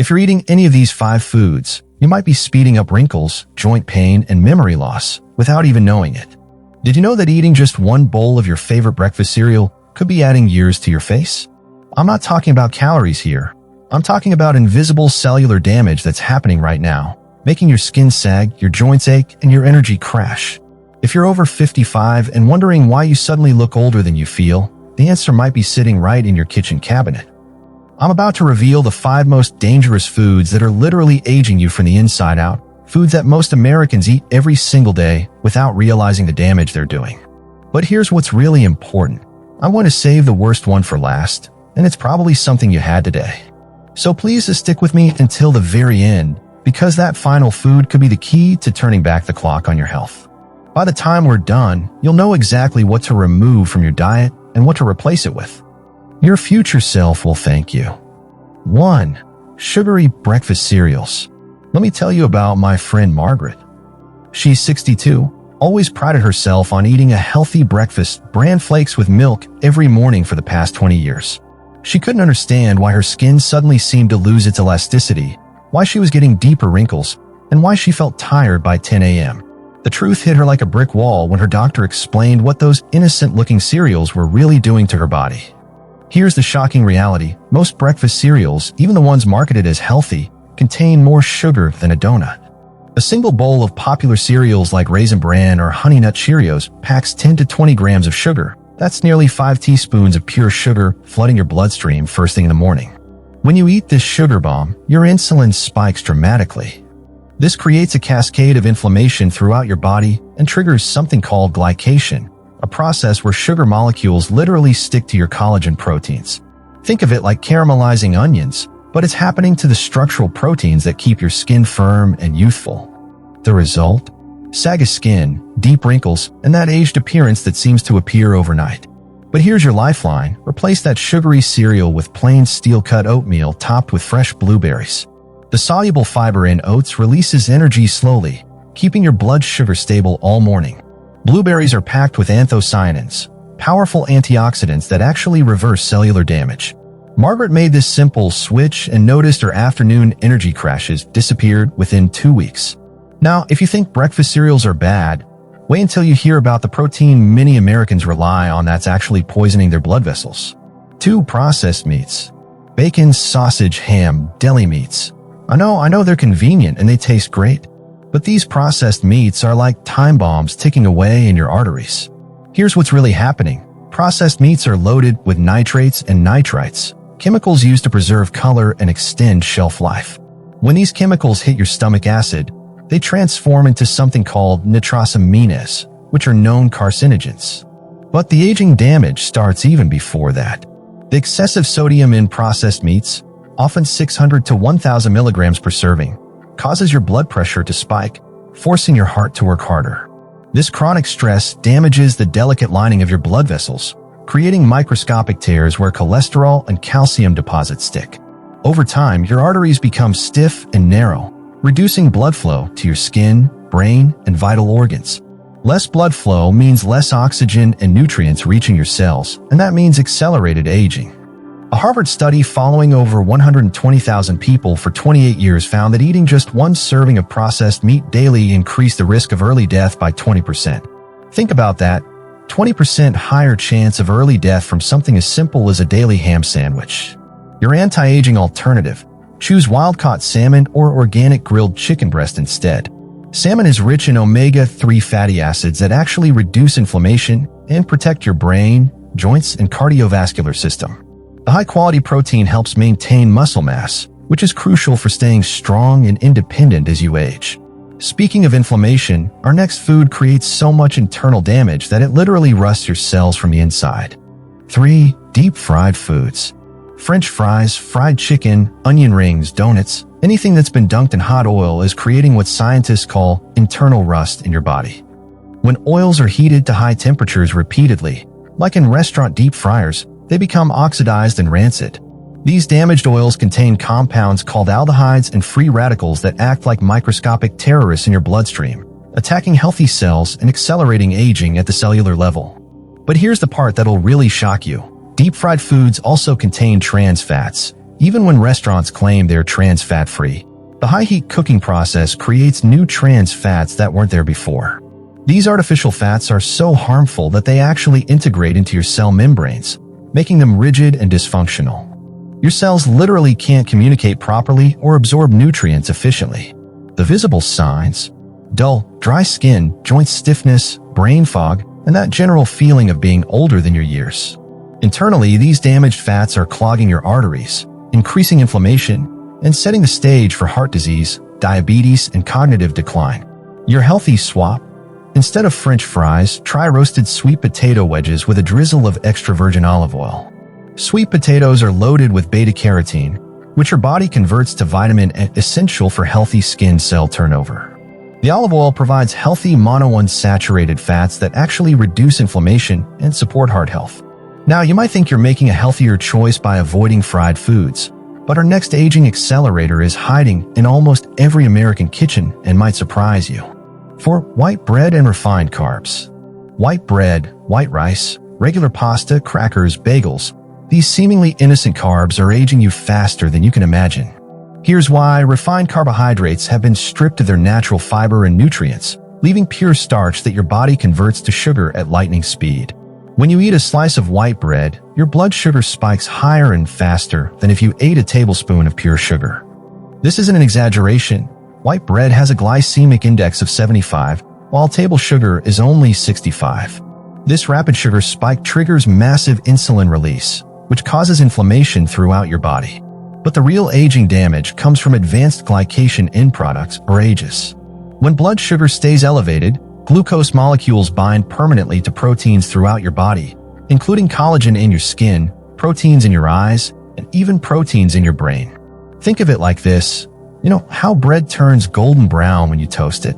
If you're eating any of these 5 foods, you might be speeding up wrinkles, joint pain, and memory loss without even knowing it. Did you know that eating just one bowl of your favorite breakfast cereal could be adding years to your face? I'm not talking about calories here. I'm talking about invisible cellular damage that's happening right now, making your skin sag, your joints ache, and your energy crash. If you're over 55 and wondering why you suddenly look older than you feel, the answer might be sitting right in your kitchen cabinet. I'm about to reveal the 5 most dangerous foods that are literally aging you from the inside out, foods that most Americans eat every single day without realizing the damage they're doing. But here's what's really important. I want to save the worst one for last, and it's probably something you had today. So please stick with me until the very end, because that final food could be the key to turning back the clock on your health. By the time we're done, you'll know exactly what to remove from your diet and what to replace it with. Your future self will thank you. 1. Sugary breakfast cereals. Let me tell you about my friend Margaret. She's 62, always prided herself on eating a healthy breakfast, bran flakes with milk, every morning for the past 20 years. She couldn't understand why her skin suddenly seemed to lose its elasticity, why she was getting deeper wrinkles, and why she felt tired by 10 a.m. The truth hit her like a brick wall when her doctor explained what those innocent-looking cereals were really doing to her body. Here's the shocking reality. Most breakfast cereals, even the ones marketed as healthy, contain more sugar than a donut. A single bowl of popular cereals like Raisin Bran or Honey Nut Cheerios packs 10 to 20 grams of sugar. That's nearly 5 teaspoons of pure sugar flooding your bloodstream first thing in the morning. When you eat this sugar bomb, your insulin spikes dramatically. This creates a cascade of inflammation throughout your body and triggers something called glycation, a process where sugar molecules literally stick to your collagen proteins. Think of it like caramelizing onions, but it's happening to the structural proteins that keep your skin firm and youthful. The result? Saggy skin, deep wrinkles, and that aged appearance that seems to appear overnight. But here's your lifeline. Replace that sugary cereal with plain steel-cut oatmeal topped with fresh blueberries. The soluble fiber in oats releases energy slowly, keeping your blood sugar stable all morning. Blueberries are packed with anthocyanins, powerful antioxidants that actually reverse cellular damage. Margaret made this simple switch and noticed her afternoon energy crashes disappeared within 2 weeks. Now, if you think breakfast cereals are bad, wait until you hear about the protein many Americans rely on that's actually poisoning their blood vessels. 2. Processed meats. Bacon, sausage, ham, deli meats. I know they're convenient and they taste great. But these processed meats are like time bombs ticking away in your arteries. Here's what's really happening. Processed meats are loaded with nitrates and nitrites, chemicals used to preserve color and extend shelf life. When these chemicals hit your stomach acid, they transform into something called nitrosamines, which are known carcinogens. But the aging damage starts even before that. The excessive sodium in processed meats, often 600 to 1,000 milligrams per serving, causes your blood pressure to spike, forcing your heart to work harder. This chronic stress damages the delicate lining of your blood vessels, creating microscopic tears where cholesterol and calcium deposits stick. Over time, your arteries become stiff and narrow, reducing blood flow to your skin, brain, and vital organs. Less blood flow means less oxygen and nutrients reaching your cells, and that means accelerated aging. A Harvard study following over 120,000 people for 28 years found that eating just one serving of processed meat daily increased the risk of early death by 20%. Think about that. 20% higher chance of early death from something as simple as a daily ham sandwich. Your anti-aging alternative. Choose wild-caught salmon or organic grilled chicken breast instead. Salmon is rich in omega-3 fatty acids that actually reduce inflammation and protect your brain, joints, and cardiovascular system. The high-quality protein helps maintain muscle mass, which is crucial for staying strong and independent as you age. Speaking of inflammation, our next food creates so much internal damage that it literally rusts your cells from the inside. 3. Deep-fried foods. French fries, fried chicken, onion rings, donuts, anything that's been dunked in hot oil is creating what scientists call internal rust in your body. When oils are heated to high temperatures repeatedly, like in restaurant deep fryers, they become oxidized and rancid. These damaged oils contain compounds called aldehydes and free radicals that act like microscopic terrorists in your bloodstream, attacking healthy cells and accelerating aging at the cellular level. But here's the part that'll really shock you. Deep-fried foods also contain trans fats, Even when restaurants claim they're trans fat-free, the high-heat cooking process creates new trans fats that weren't there before. These artificial fats are so harmful that they actually integrate into your cell membranes, making them rigid and dysfunctional. Your cells literally can't communicate properly or absorb nutrients efficiently. The visible signs: dull, dry skin, joint stiffness, brain fog, and that general feeling of being older than your years. Internally, these damaged fats are clogging your arteries, increasing inflammation, and setting the stage for heart disease, diabetes, and cognitive decline. Your healthy swap: instead of French fries, try roasted sweet potato wedges with a drizzle of extra virgin olive oil. Sweet potatoes are loaded with beta-carotene, which your body converts to vitamin A, essential for healthy skin cell turnover. The olive oil provides healthy monounsaturated fats that actually reduce inflammation and support heart health. Now, you might think you're making a healthier choice by avoiding fried foods, but our next aging accelerator is hiding in almost every American kitchen and might surprise you. For white bread and refined carbs. White bread, white rice, regular pasta, crackers, bagels. These seemingly innocent carbs are aging you faster than you can imagine. Here's why: refined carbohydrates have been stripped of their natural fiber and nutrients, leaving pure starch that your body converts to sugar at lightning speed. When you eat a slice of white bread, your blood sugar spikes higher and faster than if you ate a tablespoon of pure sugar. This isn't an exaggeration. White bread has a glycemic index of 75, while table sugar is only 65. This rapid sugar spike triggers massive insulin release, which causes inflammation throughout your body. But the real aging damage comes from advanced glycation end products, or AGEs. When blood sugar stays elevated, glucose molecules bind permanently to proteins throughout your body, including collagen in your skin, proteins in your eyes, and even proteins in your brain. Think of it like this: you know how bread turns golden brown when you toast it?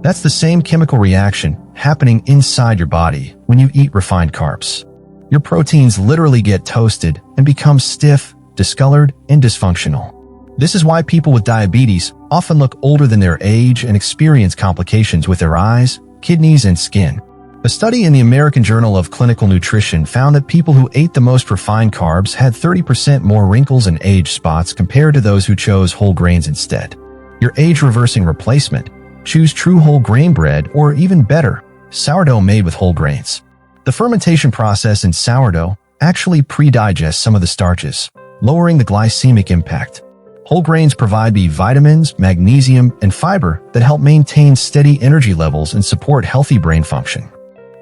That's the same chemical reaction happening inside your body when you eat refined carbs. Your proteins literally get toasted and become stiff, discolored, and dysfunctional. This is why people with diabetes often look older than their age and experience complications with their eyes, kidneys, and skin. A study in the American Journal of Clinical Nutrition found that people who ate the most refined carbs had 30% more wrinkles and age spots compared to those who chose whole grains instead. Your age-reversing replacement: choose true whole grain bread, or even better, sourdough made with whole grains. The fermentation process in sourdough actually pre-digests some of the starches, lowering the glycemic impact. Whole grains provide B vitamins, magnesium, and fiber that help maintain steady energy levels and support healthy brain function.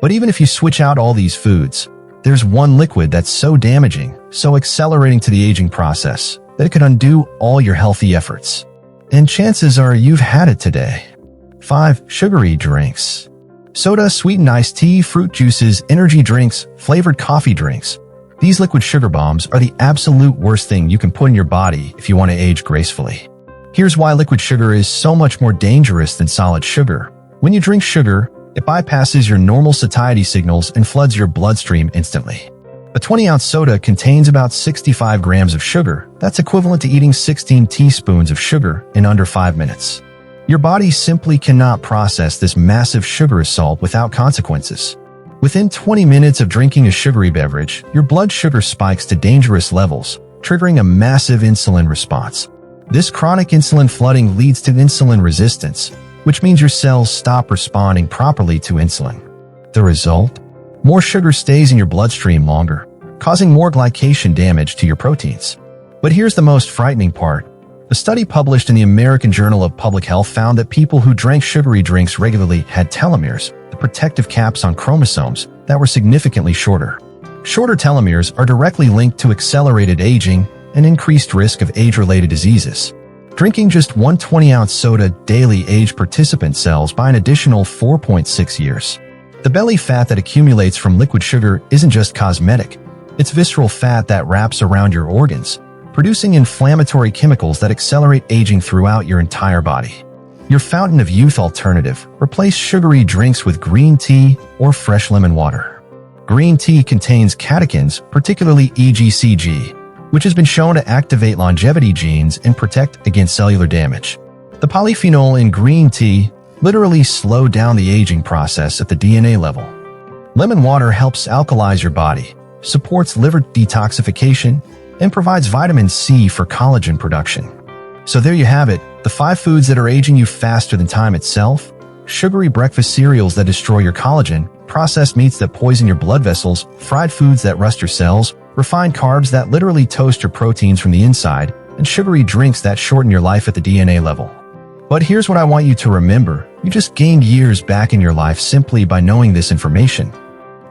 But even if you switch out all these foods, there's one liquid that's so damaging, so accelerating to the aging process, that it could undo all your healthy efforts. And chances are you've had it today. 5. Sugary drinks. Soda, sweetened iced tea, fruit juices, energy drinks, flavored coffee drinks. These liquid sugar bombs are the absolute worst thing you can put in your body if you want to age gracefully. Here's why liquid sugar is so much more dangerous than solid sugar. When you drink sugar, it bypasses your normal satiety signals and floods your bloodstream instantly. A 20-ounce soda contains about 65 grams of sugar. That's equivalent to eating 16 teaspoons of sugar in under 5 minutes. Your body simply cannot process this massive sugar assault without consequences. Within 20 minutes of drinking a sugary beverage, your blood sugar spikes to dangerous levels, triggering a massive insulin response. This chronic insulin flooding leads to insulin resistance, which means your cells stop responding properly to insulin. The result? More sugar stays in your bloodstream longer, causing more glycation damage to your proteins. But here's the most frightening part. A study published in the American Journal of Public Health found that people who drank sugary drinks regularly had telomeres, the protective caps on chromosomes, that were significantly shorter. Shorter telomeres are directly linked to accelerated aging and increased risk of age-related diseases. Drinking just one 20-ounce soda daily aged participant cells by an additional 4.6 years. The belly fat that accumulates from liquid sugar isn't just cosmetic. It's visceral fat that wraps around your organs, producing inflammatory chemicals that accelerate aging throughout your entire body. Your fountain of youth alternative: replace sugary drinks with green tea or fresh lemon water. Green tea contains catechins, particularly EGCG, which has been shown to activate longevity genes and protect against cellular damage. The polyphenol in green tea literally slow down the aging process at the DNA level. Lemon water helps alkalize your body, supports liver detoxification, and provides vitamin C for collagen production. So there you have it, the 5 foods that are aging you faster than time itself: sugary breakfast cereals that destroy your collagen, processed meats that poison your blood vessels, fried foods that rust your cells, refined carbs that literally toast your proteins from the inside, and sugary drinks that shorten your life at the DNA level. But here's what I want you to remember. You just gained years back in your life simply by knowing this information.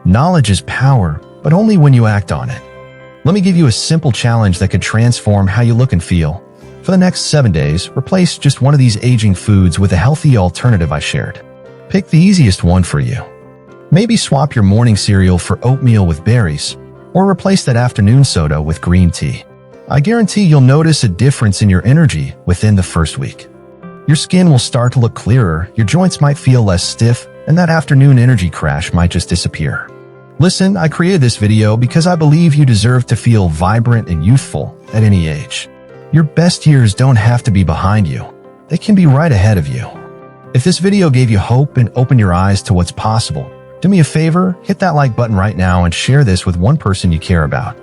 Knowledge is power, but only when you act on it. Let me give you a simple challenge that could transform how you look and feel. For the next 7 days, replace just one of these aging foods with a healthy alternative I shared. Pick the easiest one for you. Maybe swap your morning cereal for oatmeal with berries, or replace that afternoon soda with green tea. I guarantee you'll notice a difference in your energy within the first week. Your skin will start to look clearer, your joints might feel less stiff, and that afternoon energy crash might just disappear. Listen, I created this video because I believe you deserve to feel vibrant and youthful at any age. Your best years don't have to be behind you. They can be right ahead of you. If this video gave you hope and opened your eyes to what's possible, do me a favor, hit that like button right now and share this with one person you care about.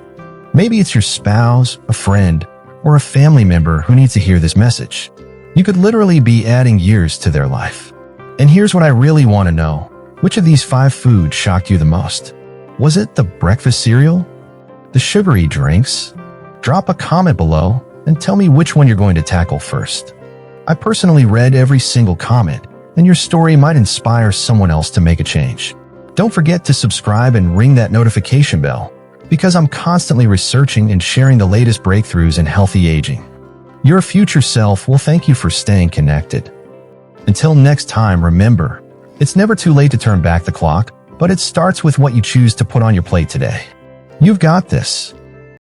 Maybe it's your spouse, a friend, or a family member who needs to hear this message. You could literally be adding years to their life. And here's what I really want to know. Which of these 5 foods shocked you the most? Was it the breakfast cereal? The sugary drinks? Drop a comment below and tell me which one you're going to tackle first. I personally read every single comment, and your story might inspire someone else to make a change. Don't forget to subscribe and ring that notification bell, because I'm constantly researching and sharing the latest breakthroughs in healthy aging. Your future self will thank you for staying connected. Until next time, remember, it's never too late to turn back the clock, but it starts with what you choose to put on your plate today. You've got this.